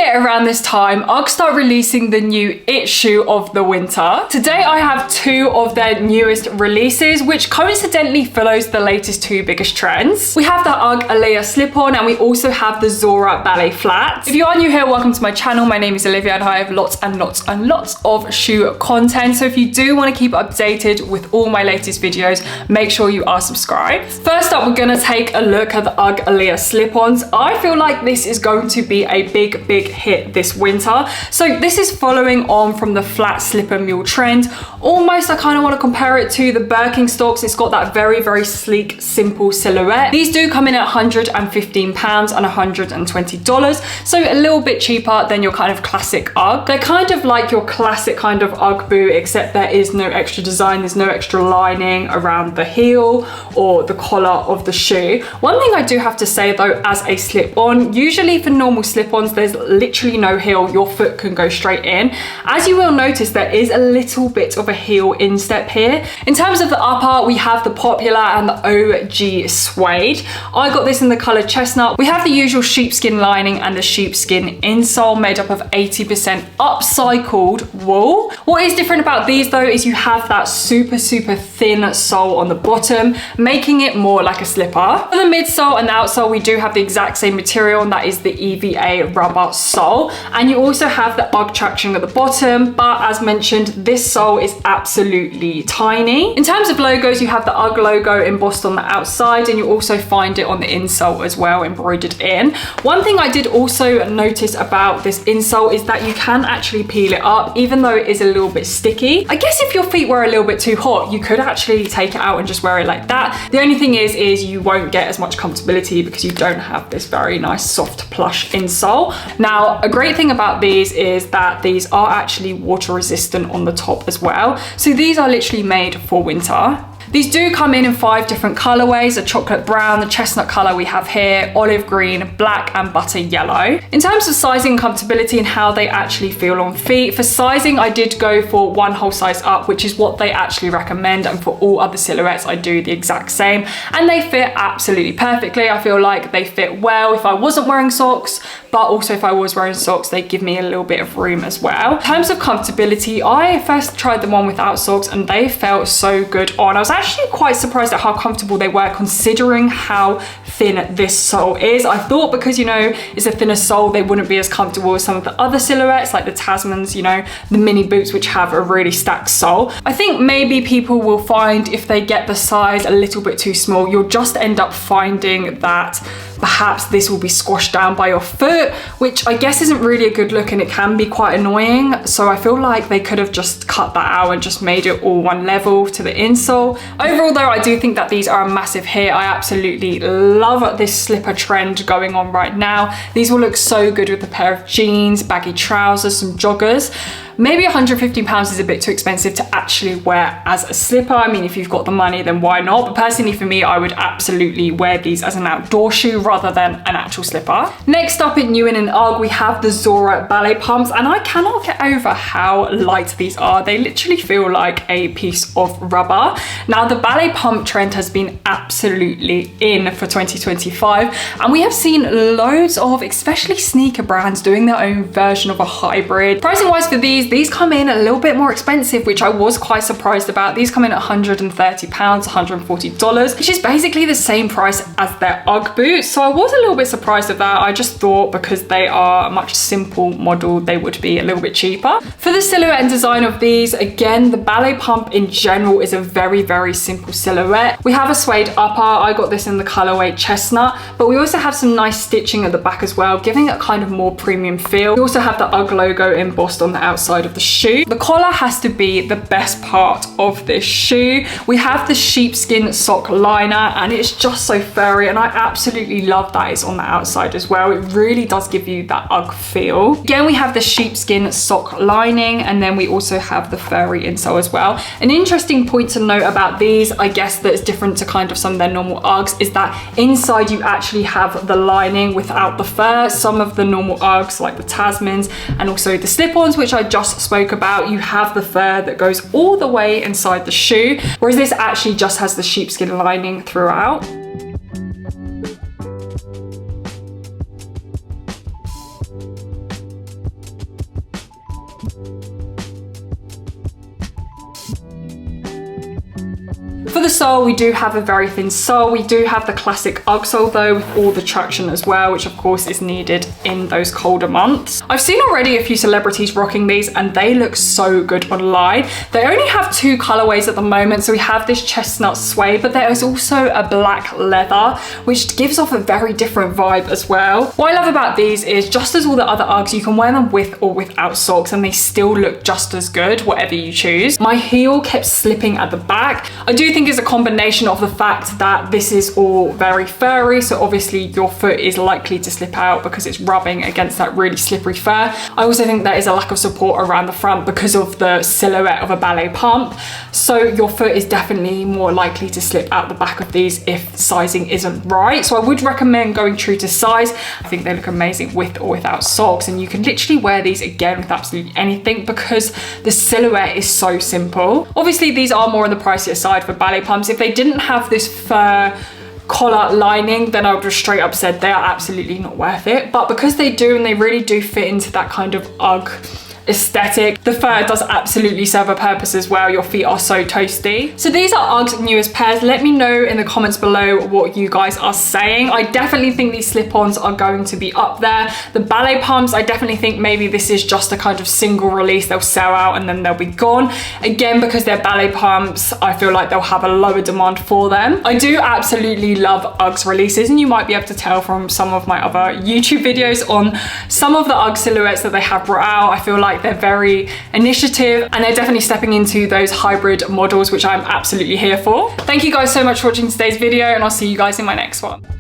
year around this time, UGG start releasing the new it shoe of the winter. Today I have two of their newest releases, which coincidentally follows the latest two biggest trends. We have the Ugg Elea slip-on and we also have the Zora Ballet flats. If you are new here, welcome to my channel. My name is Olivia and I have lots and lots and lots of shoe content. So if you do want to keep updated with all my latest videos, make sure you are subscribed. First up, we're going to take a look at the Ugg Elea slip-ons. I feel like this is going to be a big hit this winter. So this is following on from the flat slipper mule trend. Almost I kind of want to compare it to the Birkenstocks. It's got that very sleek, simple silhouette. These do come in at £115 and $120. So a little bit cheaper than your kind of classic Ugg. They're kind of like your classic kind of Ugg boot, except there is no extra design. There's no extra lining around the heel or the collar of the shoe. One thing I do have to say though, as a slip-on, usually for normal slip-ons, there's literally no heel. Your foot can go straight in. As you will notice, there is a little bit of a heel instep here. In terms of the upper, we have the popular and the OG suede. I got this in the color chestnut. We have the usual sheepskin lining and the sheepskin insole made up of 80% upcycled wool. What is different about these though is you have that super thin sole on the bottom, making it more like a slipper. For the midsole and the outsole, we do have the exact same material, and that is the EVA rubber sole. And you also have the Ugg traction at the bottom, but as mentioned, this sole is absolutely tiny. In terms of logos, you have the Ugg logo embossed on the outside, and you also find it on the insole as well, embroidered in. One thing I did also notice about this insole is that you can actually peel it up, even though it is a little bit sticky. I guess if your feet were a little bit too hot, you could actually take it out and just wear it like that. The only thing is you won't get as much comfortability because you don't have this very nice soft plush insole. Now, a great thing about these is that these are actually water resistant on the top as well. So these are literally made for winter. These do come in 5 different colorways: a chocolate brown, the chestnut color we have here, olive green, black, and butter yellow. In terms of sizing and comfortability and how they actually feel on feet, for sizing, I did go for 1 whole size up, which is what they actually recommend. And for all other silhouettes, I do the exact same. And they fit absolutely perfectly. I feel like they fit well if I wasn't wearing socks, but also if I was wearing socks, they give me a little bit of room as well. In terms of comfortability, I first tried the one without socks and they felt so good on. I was actually quite surprised at how comfortable they were considering how thin this sole is. I thought because, you know, it's a thinner sole, they wouldn't be as comfortable as some of the other silhouettes like the Tasmans, you know, the mini boots which have a really stacked sole. I think maybe people will find if they get the size a little bit too small, you'll just end up finding that perhaps this will be squashed down by your foot, which I guess isn't really a good look and it can be quite annoying. So I feel like they could have just cut that out and just made it all one level to the insole. Overall though, I do think that these are a massive hit. I absolutely love this slipper trend going on right now. These will look so good with a pair of jeans, baggy trousers, some joggers. Maybe £150 is a bit too expensive to actually wear as a slipper. I mean, if you've got the money, then why not? But personally for me, I would absolutely wear these as an outdoor shoe rather than an actual slipper. Next up in new and in Ugg, we have the Zora Ballet pumps, and I cannot get over how light these are. They literally feel like a piece of rubber. Now, the ballet pump trend has been absolutely in for 2025, and we have seen loads of, especially sneaker brands, doing their own version of a hybrid. Pricing wise for these come in a little bit more expensive, which I was quite surprised about. These come in at £130, $140, which is basically the same price as their Ugg boots. So I was a little bit surprised at that. I just thought because they are a much simple model, they would be a little bit cheaper. For the silhouette and design of these, again, the ballet pump in general is a very simple silhouette. We have a suede upper. I got this in the colorway chestnut, but we also have some nice stitching at the back as well, giving it a kind of more premium feel. We also have the Ugg logo embossed on the outside of the shoe. The collar has to be the best part of this shoe. We have the sheepskin sock liner and it's just so furry, and I absolutely love that it's on the outside as well. It really does give you that Ugg feel. Again, we have the sheepskin sock lining, and then we also have the furry insole as well. An interesting point to note about these, I guess, that is different to kind of some of their normal Uggs, is that inside you actually have the lining without the fur. Some of the normal Uggs like the Tasmans and also the slip-ons, which I just spoke about, you have the fur that goes all the way inside the shoe, whereas this actually just has the sheepskin lining throughout. For the sole, we do have a very thin sole. We do have the classic Ugg sole though, with all the traction as well, which of course is needed in those colder months. I've seen already a few celebrities rocking these and they look so good online. They only have 2 colorways at the moment. So we have this chestnut suede, but there is also a black leather, which gives off a very different vibe as well. What I love about these is, just as all the other Uggs, you can wear them with or without socks and they still look just as good, whatever you choose. My heel kept slipping at the back. I do think it's a combination of the fact that this is all very furry, so obviously your foot is likely to slip out because it's rubbing against that really slippery fur. I also think there is a lack of support around the front because of the silhouette of a ballet pump, so your foot is definitely more likely to slip out the back of these if sizing isn't right. So I would recommend going true to size. I think they look amazing with or without socks, and you can literally wear these again with absolutely anything because the silhouette is so simple. Obviously these are more on the pricier side for ballet pumps. If they didn't have this fur collar lining, then I would have straight up said they are absolutely not worth it. But because they do, and they really do fit into that kind of Ugg aesthetic, the fur does absolutely serve a purpose as well. Your feet are so toasty. So these are Ugg's newest pairs. Let me know in the comments below what you guys are saying. I definitely think these slip-ons are going to be up there. The ballet pumps, I definitely think maybe this is just a kind of single release. They'll sell out and then they'll be gone. Again, because they're ballet pumps, I feel like they'll have a lower demand for them. I do absolutely love Ugg's releases, and you might be able to tell from some of my other YouTube videos on some of the Ugg silhouettes that they have brought out. I feel like they're very initiative and they're definitely stepping into those hybrid models, which I'm absolutely here for. Thank you guys so much for watching today's video, and I'll see you guys in my next one.